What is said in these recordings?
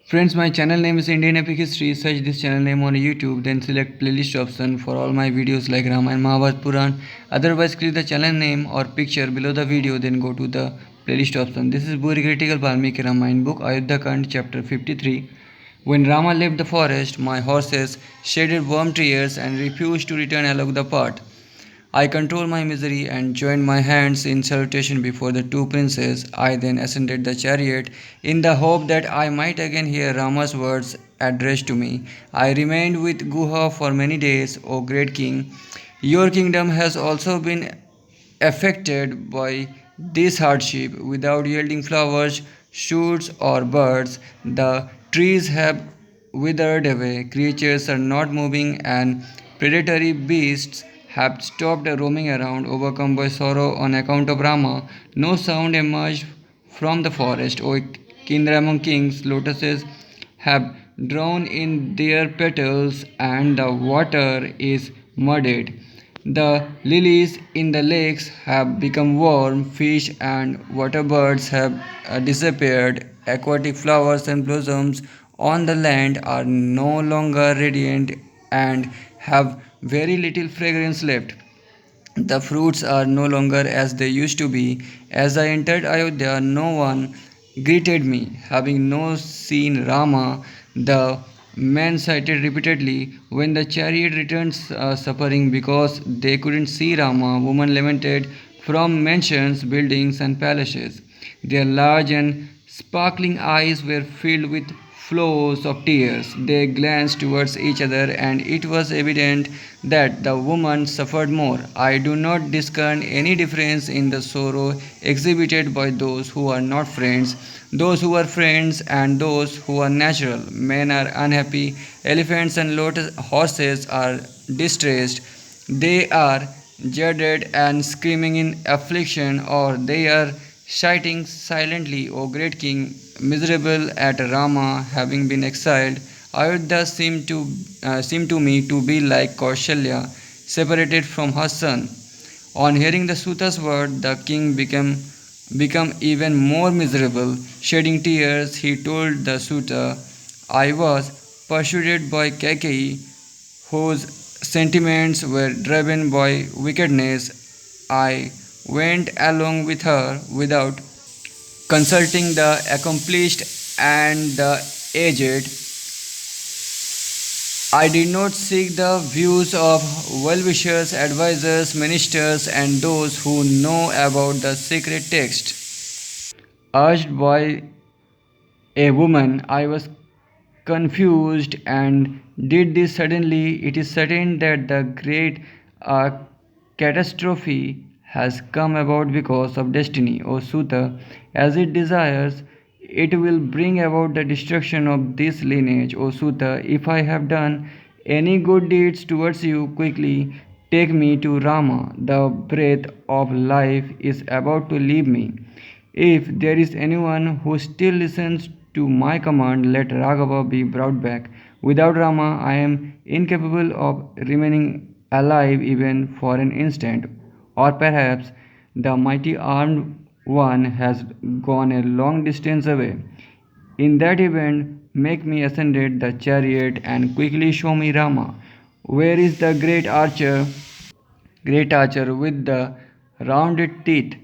Friends, my channel name is Indian Epic History. Search this channel name on YouTube, then select playlist option for all my videos like Ramayan, Mahabharat, Puran. Otherwise, click the channel name or picture below the video, then go to the playlist option. This is Bori critical valmiki Ramayan book, Ayodhya Kand, chapter 53. When Rama left the forest, my horses shedded warm tears and refused to return along the path. I controlled my misery and joined my hands in salutation before the two princes. I then ascended the chariot in the hope that I might again hear Rama's words addressed to me. I remained with Guha for many days, O great king. Your kingdom has also been affected by this hardship. Without yielding flowers, shoots, or birds, the trees have withered away, creatures are not moving, and predatory beasts have stopped roaming around, overcome by sorrow on account of Rama. No sound emerged from the forest. O Kindra among kings, lotuses have drawn in their petals, and the water is muddied. The lilies in the lakes have become warm, fish and water birds have disappeared, aquatic flowers and blossoms on the land are no longer radiant and have very little fragrance left. The fruits are no longer as they used to be. As I entered Ayodhya, no one greeted me. Having no seen Rama, the men cited repeatedly. When the chariot returned suffering because they couldn't see Rama, women lamented from mansions, buildings, and palaces. Their large and sparkling eyes were filled with flows of tears. They glanced towards each other, and it was evident that the woman suffered more. I do not discern any difference in the sorrow exhibited by those who are not friends, those who are friends, and those who are natural. Men are unhappy, elephants and lotus horses are distressed. They are jaded and screaming in affliction, or they are shouting silently, O great king, miserable at Rama having been exiled. Ayodhya seemed to me to be like Kaushalya, separated from her son. On hearing the Suta's word, the king became even more miserable. Shedding tears, he told the Suta, I was persuaded by Kaikeyi, whose sentiments were driven by wickedness. I went along with her without consulting the accomplished and the aged. I did not seek the views of well-wishers, advisors, ministers, and those who know about the sacred text. Urged by a woman, I was confused and did this suddenly. It is certain that the great uh, catastrophe has come about because of destiny, O Suta. As it desires, it will bring about the destruction of this lineage, O Suta. If I have done any good deeds towards you, quickly take me to Rama. The breath of life is about to leave me. If there is anyone who still listens to my command, let Raghava be brought back. Without Rama, I am incapable of remaining alive even for an instant. Or perhaps the mighty armed one has gone a long distance away. In that event, make me ascend the chariot and quickly show me Rama. Where is the great archer with the rounded teeth?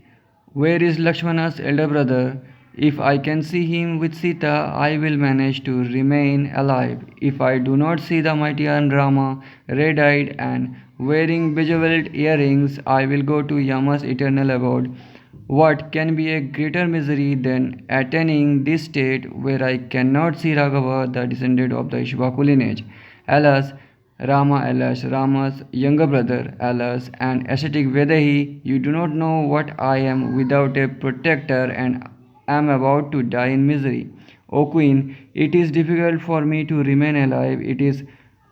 Where is Lakshmana's elder brother? If I can see him with Sita, I will manage to remain alive. If I do not see the mighty Rama, red eyed and wearing bejeweled earrings, I will go to Yama's eternal abode. What can be a greater misery than attaining this state where I cannot see Raghava, the descendant of the Ishvaku lineage? Alas, alas, Rama's younger brother, alas, an ascetic Vedahi, you do not know what I am without a protector and am about to die in misery. O Queen, it is difficult for me to remain alive. It is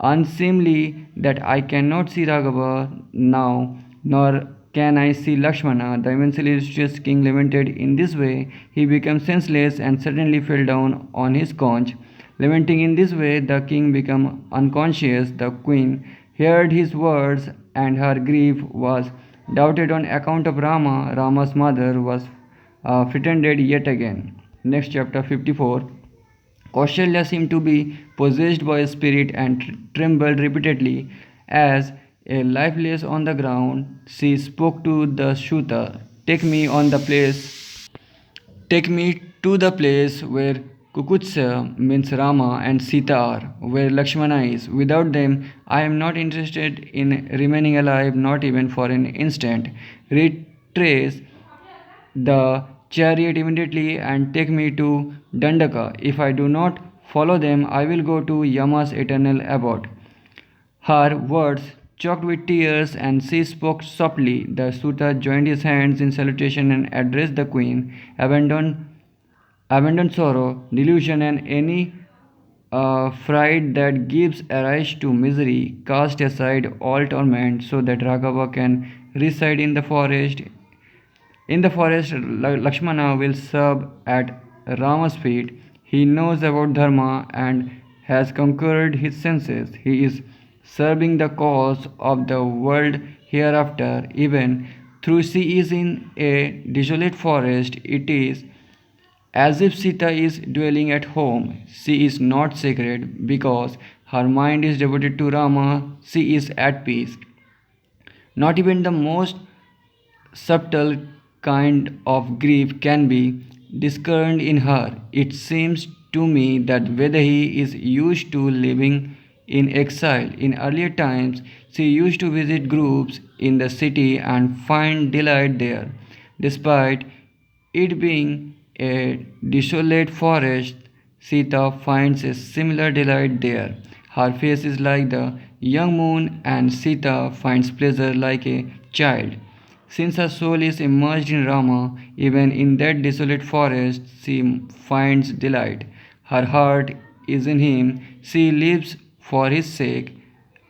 unseemly that I cannot see Raghava now, nor can I see Lakshmana. The immensely illustrious king lamented in this way. He became senseless and suddenly fell down on his conch. Lamenting in this way, the king became unconscious. The queen heard his words, and her grief was doubted on account of Rama. Rama's mother was frightened yet again. Next chapter 54. Kaushalya seemed to be possessed by a spirit and trembled repeatedly as, a lifeless on the ground, she spoke to the Shuta, "Take me on the place Take me to the place where Kukutsa means Rama and Sita are, where Lakshmana is. Without them, I am not interested in remaining alive, not even for an instant. Retrace the chariot immediately and take me to Dandaka. If I do not follow them, I will go to Yama's eternal abode." Her words choked with tears, and she spoke softly. The Sutta joined his hands in salutation and addressed the queen. Abandon sorrow, delusion, and any fright that gives rise to misery. Cast aside all torment so that Raghava can reside in the forest. In the forest, Lakshmana will serve at Rama's feet. He knows about Dharma and has conquered his senses. He is serving the cause of the world hereafter, even though she is in a desolate forest. It is as if Sita is dwelling at home. She is not sacred because her mind is devoted to Rama. She is at peace. Not even the most subtle kind of grief can be discerned in her. It seems to me that Vedahi is used to living in exile. In earlier times, she used to visit groups in the city and find delight there. Despite it being a desolate forest, Sita finds a similar delight there. Her face is like the young moon, and Sita finds pleasure like a child. Since her soul is immersed in Rama, even in that desolate forest, she finds delight. Her heart is in him. She lives for his sake.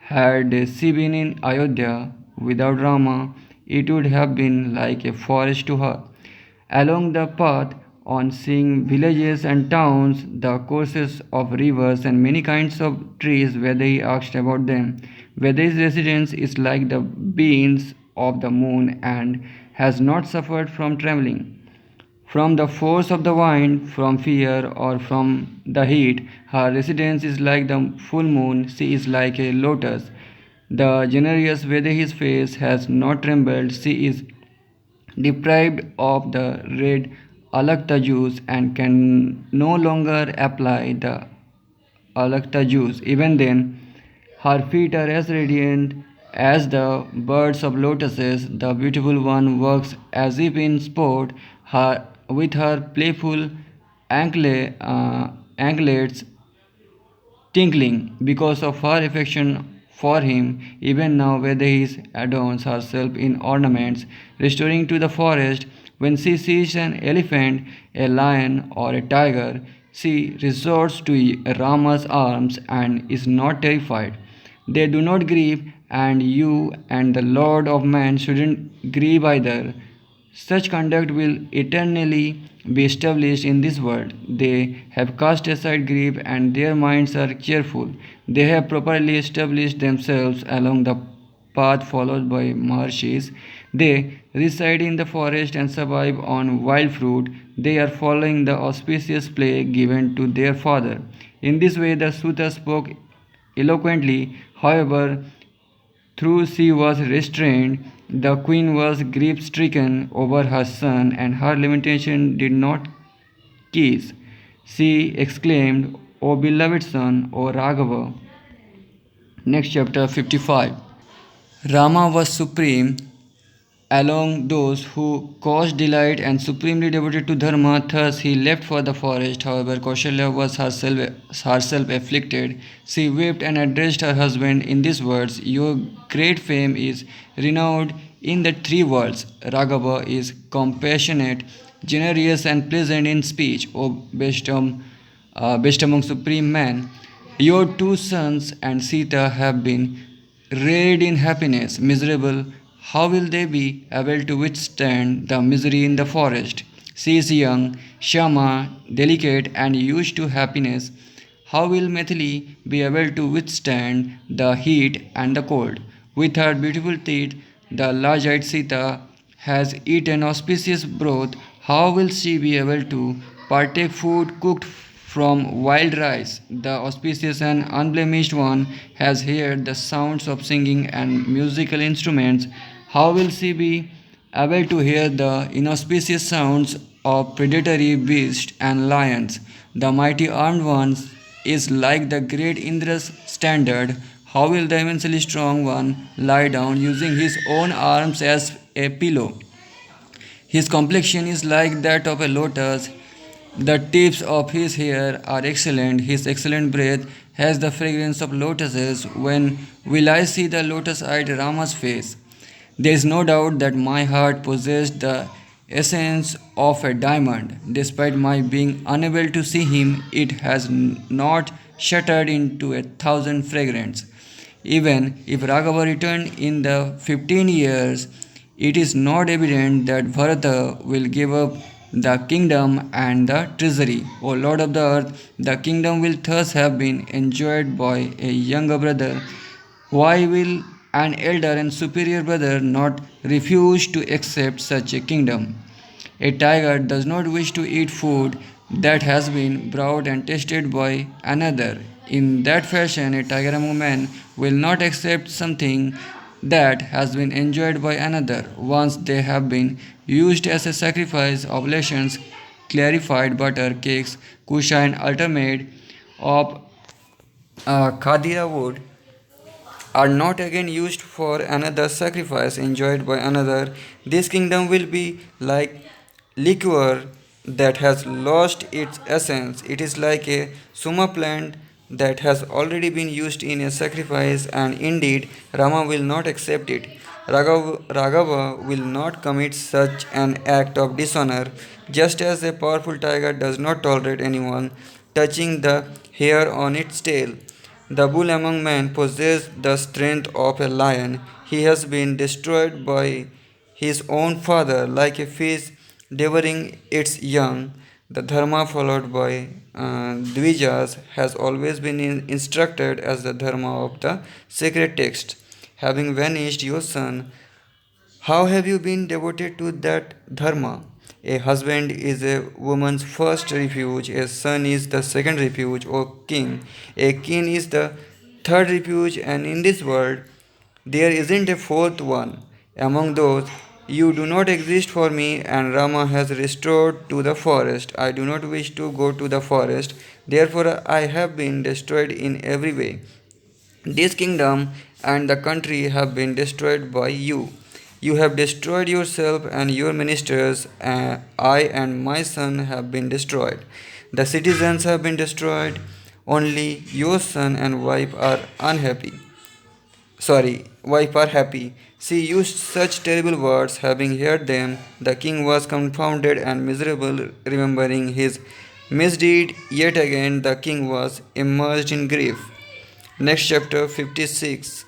Had she been in Ayodhya without Rama, it would have been like a forest to her. Along the path, on seeing villages and towns, the courses of rivers, and many kinds of trees, Vedai asked about them. Vedai's residence is like the beams of the moon and has not suffered from trembling. From the force of the wind, from fear, or from the heat, her residence is like the full moon. She is like a lotus. The generous Vedahi's face has not trembled. She is deprived of the red alakta juice and can no longer apply the alakta juice. Even then, her feet are as radiant as the birds of lotuses. The beautiful one works as if in sport. With her playful anklets tinkling because of her affection for him. Even now, Vedais adorns herself in ornaments, restoring to the forest. When she sees an elephant, a lion, or a tiger, she resorts to Rama's arms and is not terrified. They do not grieve, and you and the Lord of Man shouldn't grieve either. Such conduct will eternally be established in this world. They have cast aside grief and their minds are cheerful. They have properly established themselves along the path followed by Maharshis. They reside in the forest and survive on wild fruit. They are following the auspicious play given to their father. In this way, the Sutta spoke eloquently. However, though she was restrained, the queen was grief stricken over her son, and her lamentation did not cease. She exclaimed, "O beloved son, O Raghava." Next chapter 55. Rama was supreme along those who caused delight and supremely devoted to dharma. Thus he left for the forest. However, Kaushalya was herself afflicted. She wept and addressed her husband in these words: "Your great fame is renowned in the three worlds. Raghava is compassionate, generous, and pleasant in speech. O best among supreme men, your two sons and Sita have been reared in happiness. Miserable, how will they be able to withstand the misery in the forest? She is young, Shama, delicate, and used to happiness. How will Methili be able to withstand the heat and the cold? With her beautiful teeth, the large-eyed Sita has eaten auspicious broth. How will she be able to partake food cooked from wild rice. The auspicious and unblemished one has heard the sounds of singing and musical instruments. How will she be able to hear the inauspicious sounds of predatory beasts and lions? The mighty armed one is like the great Indra's standard. How will the immensely strong one lie down using his own arms as a pillow? His complexion is like that of a lotus. The tips of his hair are excellent. His excellent breath has the fragrance of lotuses. When will I see the lotus eyed Rama's face? There is no doubt that my heart possessed the essence of a diamond. Despite my being unable to see him, it has not shattered into a thousand fragments. Even if Raghava returned in the 15 years, it is not evident that Bharata will give up the kingdom and the treasury. O Lord of the earth, the kingdom will thus have been enjoyed by a younger brother. Why will an elder and superior brother not refuse to accept such a kingdom? A tiger does not wish to eat food that has been brought and tasted by another. In that fashion, a tiger among men will not accept something that has been enjoyed by another once they have been used as a sacrifice. Oblations, clarified butter, cakes, kusha, and altar made of khadira wood are not again used for another sacrifice enjoyed by another. This kingdom will be like liquor that has lost its essence. It is like a suma plant that has already been used in a sacrifice, and indeed Rama will not accept it. Raghava will not commit such an act of dishonor, just as a powerful tiger does not tolerate anyone touching the hair on its tail. The bull among men possesses the strength of a lion. He has been destroyed by his own father like a fish devouring its young. The dharma followed by Dvijas has always been instructed as the dharma of the sacred text. Having vanished your son, how have you been devoted to that dharma? A husband is a woman's first refuge, a son is the second refuge, or king. A king is the third refuge, and in this world there isn't a fourth one. Among those, you do not exist for me, and Rama has restored to the forest. I do not wish to go to the forest, therefore, I have been destroyed in every way. This kingdom and the country have been destroyed by you. You have destroyed yourself and your ministers, and I and my son have been destroyed. The citizens have been destroyed. Only your son and wife are unhappy. Wife are happy. She used such terrible words. Having heard them, the king was confounded and miserable, remembering his misdeed. Yet again, the king was immersed in grief. Next chapter 56.